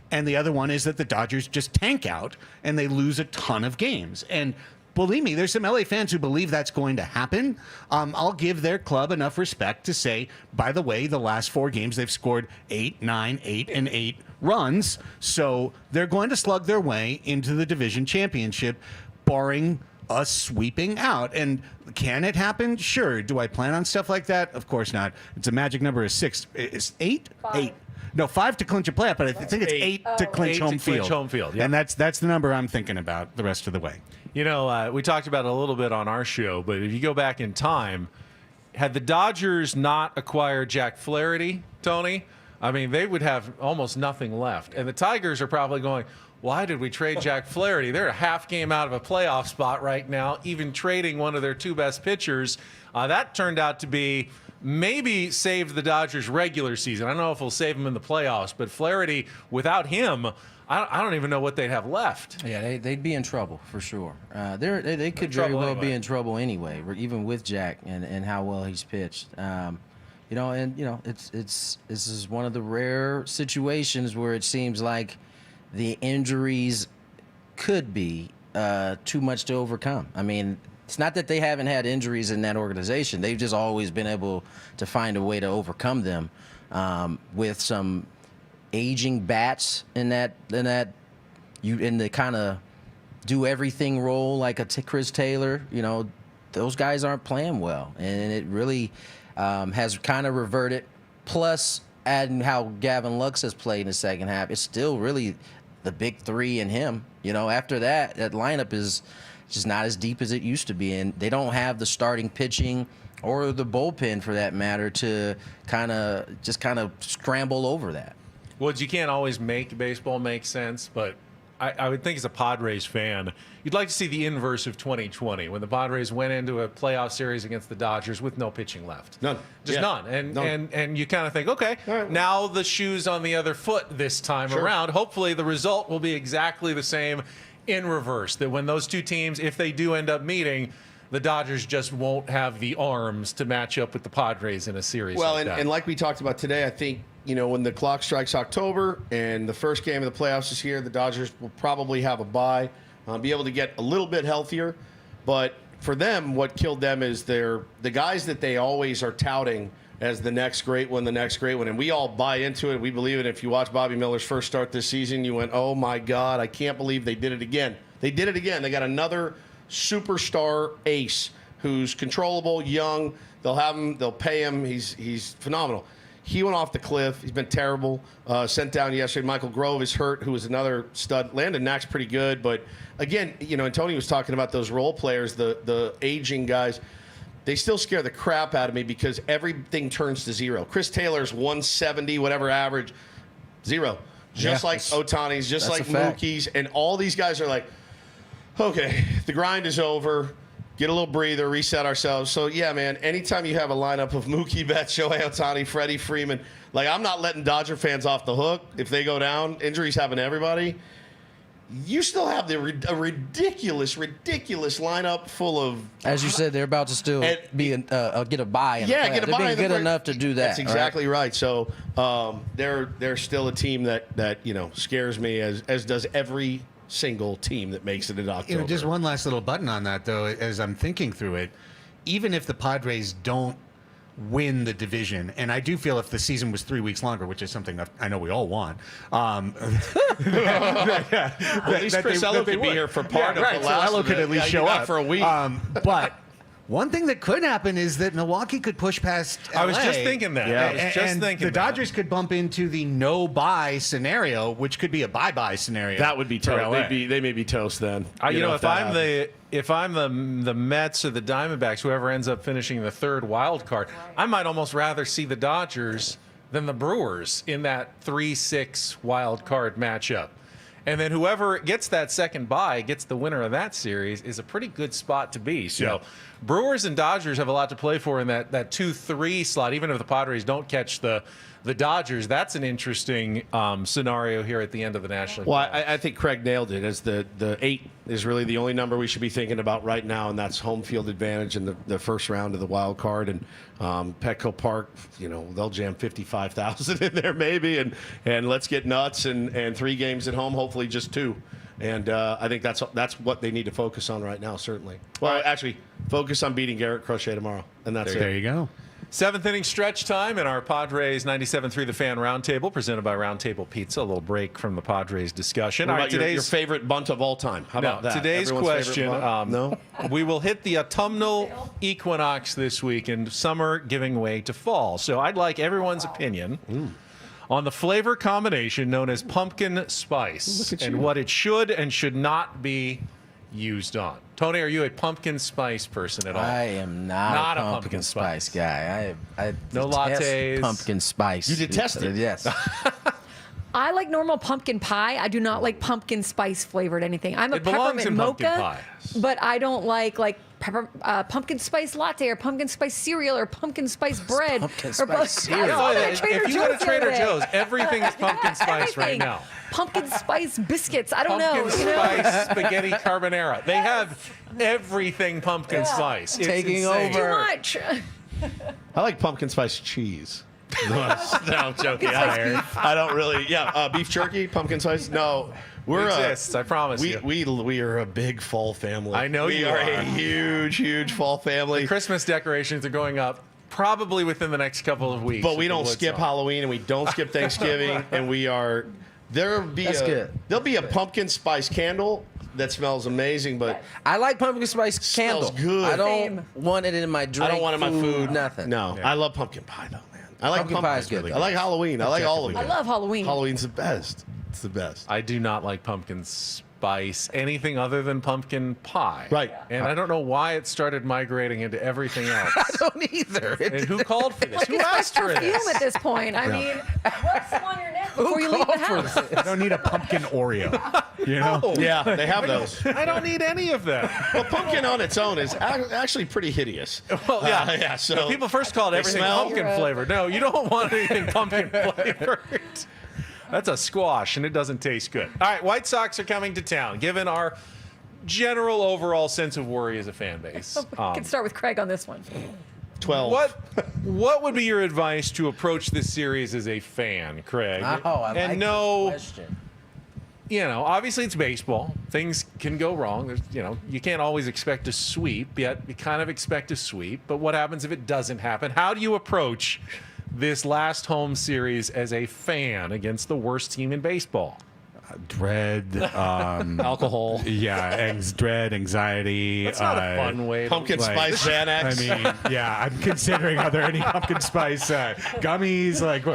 and the other one is that the Dodgers just tank out and they lose a ton of games. And believe me, there's some LA fans who believe that's going to happen. I'll give their club enough respect to say, by the way, the last 4 games they've scored 8, 9, 8, and 8 runs. So they're going to slug their way into the division championship, barring us sweeping out. And can it happen? Sure. Do I plan on stuff like that? Of course not. It's a magic number of 6. It's 8? 8. No, 5 to clinch a playoff, but I think it's 8 to clinch home field. Yeah. And that's the number I'm thinking about the rest of the way. We talked about it a little bit on our show, but if you go back in time, had the Dodgers not acquired Jack Flaherty, Tony, I mean, they would have almost nothing left. And the Tigers are probably going, why did we trade Jack Flaherty? They're a half game out of a playoff spot right now, even trading one of their 2 best pitchers. That turned out to be maybe saved the Dodgers regular season. I don't know if it'll save them in the playoffs, but Flaherty, without him, I don't even know what they'd have left. Yeah, they'd be in trouble for sure. They could very well be in trouble anyway, even with Jack and how well he's pitched. This is one of the rare situations where it seems like the injuries could be too much to overcome. I mean, it's not that they haven't had injuries in that organization. They've just always been able to find a way to overcome them with some aging bats in the kind of do everything role like a Chris Taylor. Those guys aren't playing well, and it really has kind of reverted. Plus, adding how Gavin Lux has played in the second half, it's still really the big 3 and him. After that lineup is just not as deep as it used to be, and they don't have the starting pitching or the bullpen for that matter to kind of scramble over that. Well, you can't always make baseball make sense, but I would think as a Padres fan, you'd like to see the inverse of 2020 when the Padres went into a playoff series against the Dodgers with no pitching left. None. None. And you kind of think, okay, now the shoe's on the other foot this time around. Hopefully the result will be exactly the same in reverse, that when those 2 teams, if they do end up meeting, the Dodgers just won't have the arms to match up with the Padres in a series. Well, like that. and like we talked about today, I think, when the clock strikes October and the first game of the playoffs is here, the Dodgers will probably have a bye, be able to get a little bit healthier. But for them, what killed them is the guys that they always are touting as the next great one, and we all buy into it. We believe it. If you watch Bobby Miller's first start this season, you went, oh my God, I can't believe they did it again. They did it again. They got another superstar ace who's controllable, young. They'll have him. They'll pay him. He's phenomenal. He went off the cliff. He's been terrible. Sent down yesterday. Michael Grove is hurt, who is another stud. Landon Knack's pretty good, but again, and Tony was talking about those role players, the aging guys. They still scare the crap out of me because everything turns to zero. Chris Taylor's 170, whatever average, zero. Just like Ohtani's, just like Mookie's, and all these guys are like, okay, the grind is over. Get a little breather, reset ourselves. So, yeah, man, anytime you have a lineup of Mookie Betts, Shohei Ohtani, Freddie Freeman, I'm not letting Dodger fans off the hook. If they go down, injuries happen to everybody. You still have a ridiculous lineup full of... As you said, they're about to still get a bye. Get a bye. They're being good enough to do that. That's exactly right. So they're still a team that scares me, as does every single team that makes it in October. Just one last little button on that, though, as I'm thinking through it. Even if the Padres don't win the division, and I do feel if the season was 3 weeks longer, which is something that I know we all want, at least Chris Ello could be here for part of the last. So Ello could at least show up for a week. But one thing that could happen is that Milwaukee could push past LA. I was just thinking that. Yeah. I was just thinking the Dodgers could bump into the no-buy scenario, which could be a bye-bye scenario. That would be toast. They may be toast then. If I'm the Mets or the Diamondbacks, whoever ends up finishing the third wild card, I might almost rather see the Dodgers than the Brewers in that 3-6 wild card matchup. And then whoever gets that second bye, gets the winner of that series, is a pretty good spot to be. So Brewers and Dodgers have a lot to play for in that 2-3 slot. Even if the Padres don't catch the Dodgers, that's an interesting scenario here at the end of the National League. Well, I think Craig nailed it. As the 8 is really the only number we should be thinking about right now, and that's home field advantage in the first round of the wild card. And Petco Park, they'll jam 55,000 in there maybe, and let's get nuts and 3 games at home, hopefully just 2. And I think that's what they need to focus on right now, certainly. Well, actually, focus on beating Garrett Crochet tomorrow, and that's it. There you go. 7th inning stretch time in our Padres 97.3 The Fan Roundtable, presented by Roundtable Pizza. A little break from the Padres discussion. All right, your favorite bunt of all time? How about that? Today's Everyone's question, no? We will hit the autumnal equinox this week and summer giving way to fall. So I'd like everyone's opinion on the flavor combination known as pumpkin spice and what it should and should not be used on. Tony, are you a pumpkin spice person at all? I am not a pumpkin spice guy. I no detest lattes. pumpkin spice. You detest it? Yes. I like normal pumpkin pie. I do not like pumpkin spice flavored anything. I'm a It belongs peppermint in pumpkin mocha, pie. but I don't like pumpkin spice latte or pumpkin spice cereal or pumpkin spice bread. Pumpkin or spice cereal. If you go to Trader Joe's, everything is pumpkin spice right Everything. now. Pumpkin spice biscuits. I don't Pumpkin know. spice spaghetti carbonara. They have everything pumpkin spice. It's Taking insane. Too over. much. I like pumpkin spice cheese. No, I'm joking. I don't really. Yeah, beef jerky, pumpkin spice. No, It exists, I promise you. We are a big fall family. I know we you are are. a huge fall family. Christmas decorations are going up probably within the next couple of weeks. But we don't skip Halloween and we don't skip Thanksgiving, and we are. There'll be a pumpkin spice candle that smells amazing, but I like pumpkin spice candle. good. I don't Same. want it in my drink. I don't want it in my food. Nothing. No, I love pumpkin pie though, man. I like Pumpkin pie is good. I like Halloween. I like all of it. I love Halloween. Halloween's the best. It's the best. I do not like pumpkin spice, anything other than pumpkin pie. Right. And I don't know why it started migrating into everything else. I don't either. And who called for this? Who It's asked for perfume this? at this point. I mean, what's on your neck before you leave the house? I don't need a pumpkin Oreo. You know? Yeah, they have those. I don't need any of that. Well, pumpkin on its own is actually pretty hideous. Well, yeah. Yeah. So People first called everything smell- pumpkin flavored. No, you don't want anything pumpkin flavored. That's a squash, and it doesn't taste good. All right, White Sox are coming to town. Given our general overall sense of worry as a fan base? We can start with Craig on this one. 12. What would be your advice to approach this series as a fan, Craig? Oh, I like this question. Obviously it's baseball. Things can go wrong. There's, you can't always expect a sweep, yet you kind of expect a sweep. But what happens if it doesn't happen? How do you approach this last home series as a fan against the worst team in baseball? Dread, Alcohol. Yeah, dread, anxiety. That's not a fun way. Pumpkin spice Xanax. I mean, yeah, I'm considering are there any pumpkin spice gummies? Like,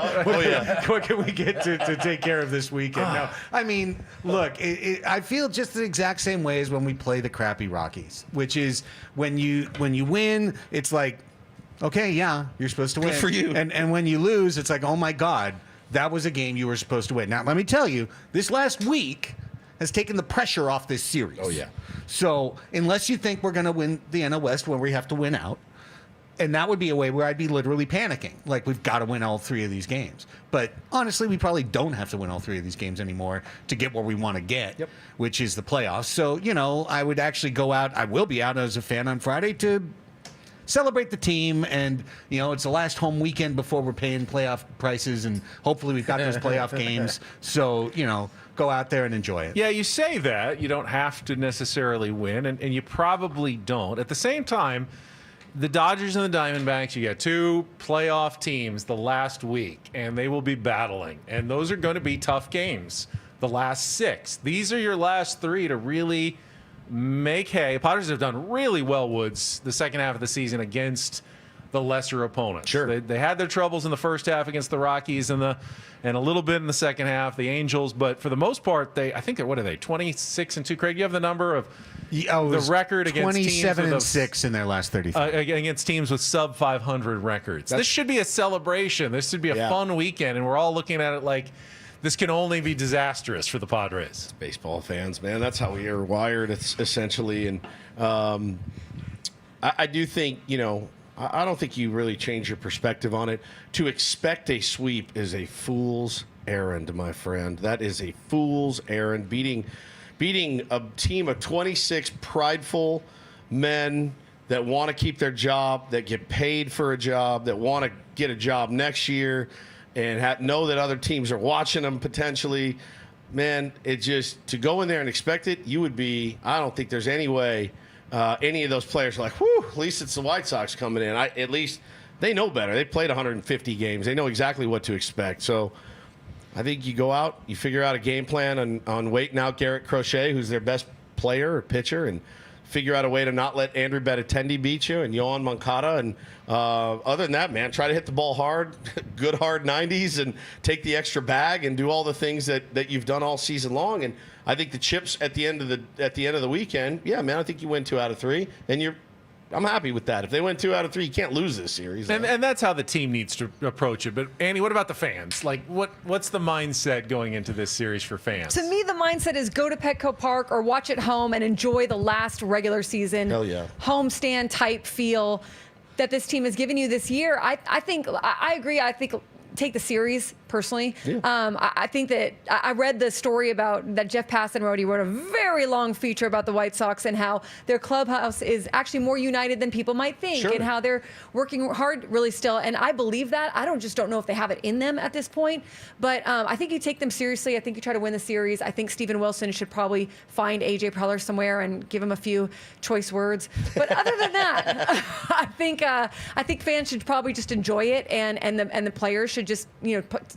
what can we get to take care of this weekend? No, I mean, look, I feel just the exact same way as when we play the crappy Rockies, which is when you win, it's like, okay, yeah, you're supposed to win. Good for you. And when you lose, it's like, oh my God. That was a game you were supposed to win. Now, let me tell you, this last week has taken the pressure off this series. Oh, yeah. So, unless you think we're going to win the NL West when we have to win out, and that would be a way where I'd be literally panicking. Like, we've got to win all 3 of these games. But honestly, we probably don't have to win all 3 of these games anymore to get where we want to get, which is the playoffs. So, I would actually go out. I will be out as a fan on Friday to celebrate the team, and it's the last home weekend before we're paying playoff prices, and hopefully we've got those playoff games. So go out there and enjoy it. Yeah, you say that you don't have to necessarily win, and you probably don't. At the same time, the Dodgers and the Diamondbacks, you got 2 playoff teams the last week, and they will be battling, and those are going to be tough games. The last 6, these are your last 3 to really make hay. Padres have done really well, Woods, the second half of the season against the lesser opponents. Sure. They had their troubles in the first half against the Rockies and a little bit in the second half, the Angels, but for the most part, I think they're, what are they, 26-2? Craig, you have the number of the record against teams 27-6 in their last 35 against teams with sub 500 records. This should be a celebration. This should be a fun weekend, and we're all looking at it like this can only be disastrous for the Padres. Baseball fans, man. That's how we are wired, essentially. And I do think, I don't think you really change your perspective on it. To expect a sweep is a fool's errand, my friend. That is a fool's errand. Beating a team of 26 prideful men that want to keep their job, that get paid for a job, that want to get a job next year, and know that other teams are watching them potentially. Man, to go in there and expect it, I don't think there's any way any of those players are like, whew, at least it's the White Sox coming in. At least they know better. They played 150 games. They know exactly what to expect. So I think you go out, you figure out a game plan on waiting out Garrett Crochet, who's their best player or pitcher, and figure out a way to not let Andrew Benintendi beat you and Yohan Moncada. And other than that, man, try to hit the ball hard, good hard 90s, and take the extra bag and do all the things that you've done all season long. And I think the chips at the end of the weekend, yeah, man, I think you win 2 out of 3, and I'm happy with that. If they win 2 out of 3, you can't lose this series. And that's how the team needs to approach it. But Andy, what about the fans? Like, what's the mindset going into this series for fans? To me, the mindset is go to Petco Park or watch at home and enjoy the last regular season homestand type feel that this team has given you this year. I think I agree. I think take the series personally. Yeah. I think that I read the story about that Jeff Passan wrote. He wrote a very long feature about the White Sox and how their clubhouse is actually more united than people might think, and how they're working hard really still. And I believe that. I don't know if they have it in them at this point, but I think you take them seriously. I think you try to win the series. I think Steven Wilson should probably find AJ Preller somewhere and give him a few choice words. But other than that, I think fans should probably just enjoy it, and the players should just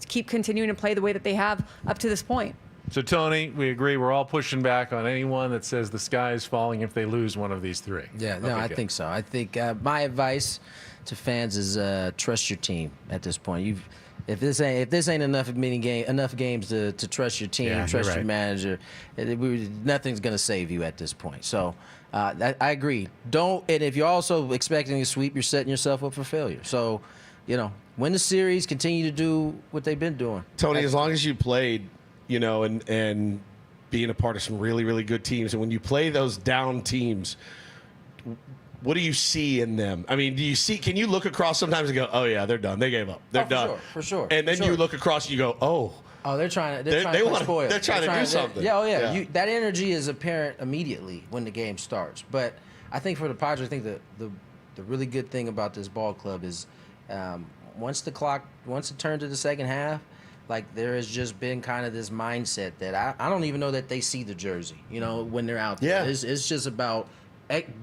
keep continuing to play the way that they have up to this point. So, Tony, we agree. We're all pushing back on anyone that says the sky is falling if they lose one of these 3. Yeah, no, I think so. I think my advice to fans is trust your team at this point. If this ain't enough games to trust your team, trust your manager, nothing's going to save you at this point. So I agree. And if you're also expecting a sweep, you're setting yourself up for failure. So, win the series, continue to do what they've been doing. Tony, as long as you played, and being a part of some really, really good teams, and when you play those down teams, what do you see in them? I mean, can you look across sometimes and go, oh, yeah, they're done. They gave up. They're done. For sure. And then you look across and you go, oh, Oh, they're trying to play spoiled. They're trying to do something. Yeah, oh yeah. Yeah. That energy is apparent immediately when the game starts. But I think for the Padres, I think the really good thing about this ball club is once it turns to the second half, like there has just been kind of this mindset that I don't even know that they see the jersey, when they're out there. Yeah. It's just about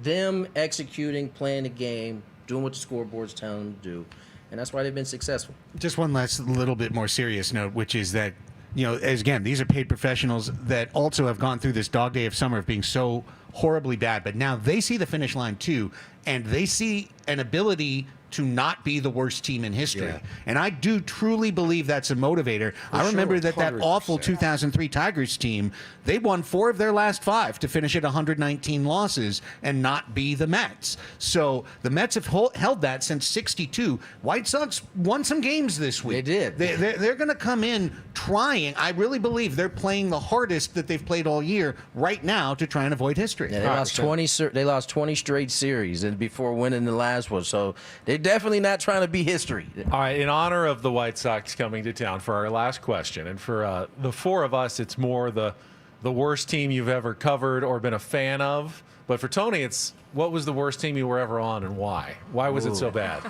them executing, playing the game, doing what the scoreboard's telling them to do. And that's why they've been successful. Just one last little bit more serious note, which is that, as again, these are paid professionals that also have gone through this dog day of summer of being so horribly bad, but now they see the finish line too, and they see an ability to not be the worst team in history. Yeah. And I do truly believe that's a motivator. I remember that 100%. awful 2003 Tigers team, they won 4 of their last 5 to finish at 119 losses and not be the Mets. So the Mets have held that since 62. White Sox won some games this week. They did. They're going to come in trying. I really believe they're playing the hardest that they've played all year right now to try and avoid history. Yeah, they lost 20 straight series and before winning the last one. So they're definitely not trying to be history. All right, in honor of the White Sox coming to town for our last question, and for the 4 of us, it's more the worst team you've ever covered or been a fan of. But for Tony, it's what was the worst team you were ever on and why? Why was it so bad?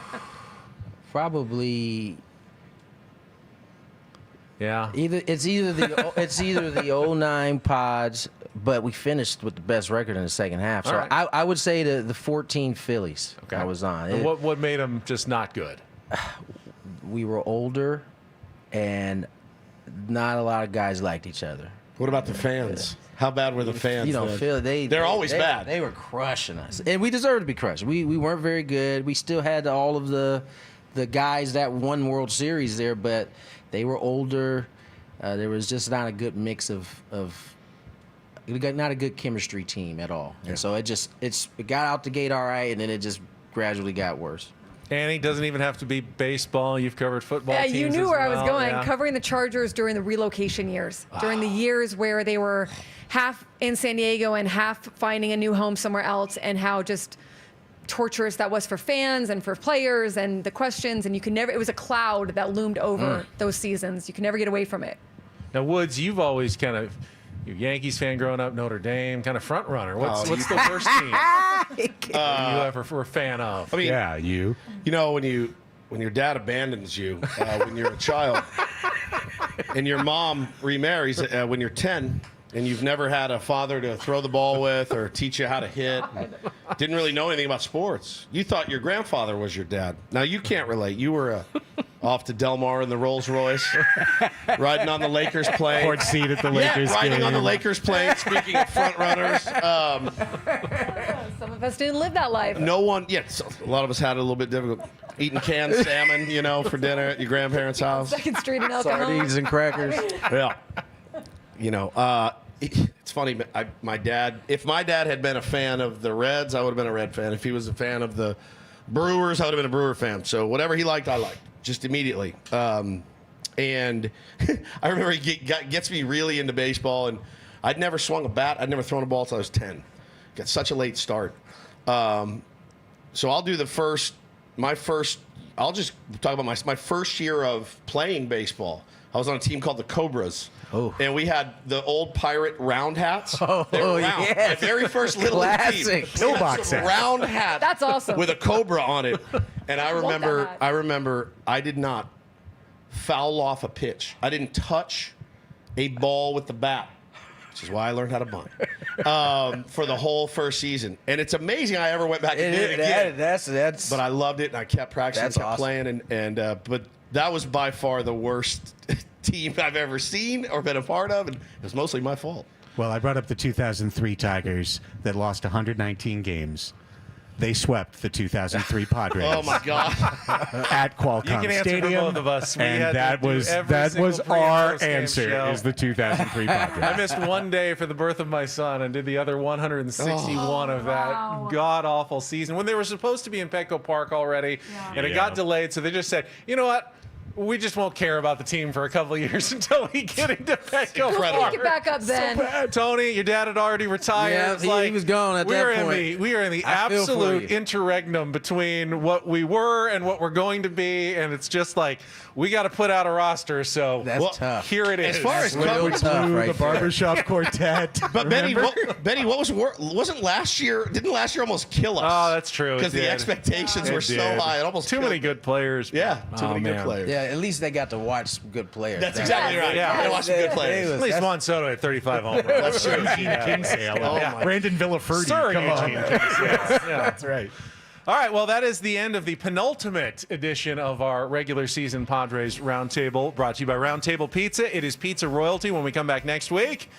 Probably. Yeah. It's either the 09 Pods, but we finished with the best record in the second half. So All right. I would say the 14 Phillies I was on. And what made them just not good? We were older, and not a lot of guys liked each other. What about the fans? How bad were the fans? They're always bad. They were crushing us, and we deserved to be crushed. We weren't very good. We still had all of the guys that won World Series there, but they were older. There was just not a good mix of not a good chemistry team at all. And so it got out the gate all right, and then it just gradually got worse. Annie, doesn't even have to be baseball. You've covered football teams you knew as where I was well. going. Yeah. Covering the Chargers during the relocation years, during the years where they were half in San Diego and half finding a new home somewhere else, and how just torturous that was for fans and for players and the questions. And it was a cloud that loomed over those seasons. You could never get away from it. Now, Woods, you've always kind of, you're a Yankees fan growing up, Notre Dame, kind of front runner. What's the worst team you ever were a fan of? I mean, Yeah, you. When your dad abandons you when you're a child, and your mom remarries when you're 10, and you've never had a father to throw the ball with or teach you how to hit, didn't really know anything about sports. You thought your grandfather was your dad. Now you can't relate. You were off to Del Mar in the Rolls Royce, riding on the Lakers plane. Court seat at the Lakers riding game. on the Lakers plane. Speaking of front runners, Some of us didn't live that life. no one. So a lot of us had it a little bit difficult. Eating canned salmon, for dinner at your grandparents' house. Second Street in El Cajon. Sardines and crackers. Yeah. It's funny. My dad. If my dad had been a fan of the Reds, I would have been a Red fan. If he was a fan of the Brewers, I would have been a Brewer fan. So whatever he liked, I liked just immediately. And I remember he gets me really into baseball, and I'd never swung a bat. I'd never thrown a ball until I was 10. Got such a late start. So I'll do I'll just talk about my first year of playing baseball. I was on a team called the Cobras. Oh. And we had the old pirate round hats. Oh, they were round. yes. My very first little league Classic. team. Pillbox hat. Round hat. That's awesome. With a cobra on it. And I want that remember hat. I did not foul off a pitch. I didn't touch a ball with the bat, which is why I learned how to bunt for the whole first season. And it's amazing I ever went back and did it again. That's But I loved it, and I kept practicing, That's kept awesome. playing, and but that was by far the worst team I've ever seen or been a part of, and it was mostly my fault. Well, I brought up the 2003 Tigers that lost 119 games. They swept the 2003 Padres. Oh my God! At Qualcomm You can answer for Stadium, both of us. We had and to do every that single was pre- and our post-game answer. show. Is the 2003 Padres? I missed one day for the birth of my son and did the other 161 of that god-awful season when they were supposed to be in Petco Park already, and it got delayed, so they just said, you know what? we just won't care about the team for a couple of years until we get into Petco We'll Park. pick it back up then. Tony, your dad had already retired. Yeah, It's he was gone at that point. We are in the I feel for absolute you. interregnum between what we were and what we're going to be, and it's just like we got to put out a roster. So That's tough. here it is. As far as Real coverage, tough right the there. barbershop quartet. but Benny, what was wasn't last year? Didn't last year almost kill us? Oh, that's true. It Because the did. expectations It were so did. high, it almost Too killed many good players. Yeah, too many good man. players. Yeah, at least they got to watch some good players. That's exactly right. Yeah. Yeah, I watched some good players. At least Juan Soto had 35 home runs. That's true. Brandon Villaferde. Sir, Come on. Eugene Kinsey, yes. Yeah. That's right. All right, well, that is the end of the penultimate edition of our regular season Padres Roundtable, brought to you by Roundtable Pizza. It is pizza royalty. When we come back next week,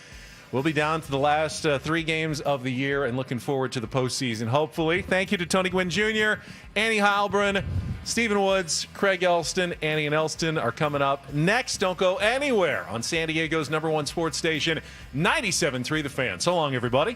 we'll be down to the last 3 games of the year and looking forward to the postseason, hopefully. Thank you to Tony Gwynn Jr., Annie Heilbrunn, Stephen Woods, Craig Elston. Annie and Elston are coming up next. Don't go anywhere on San Diego's #1 sports station, 97.3 The Fan. So long, everybody.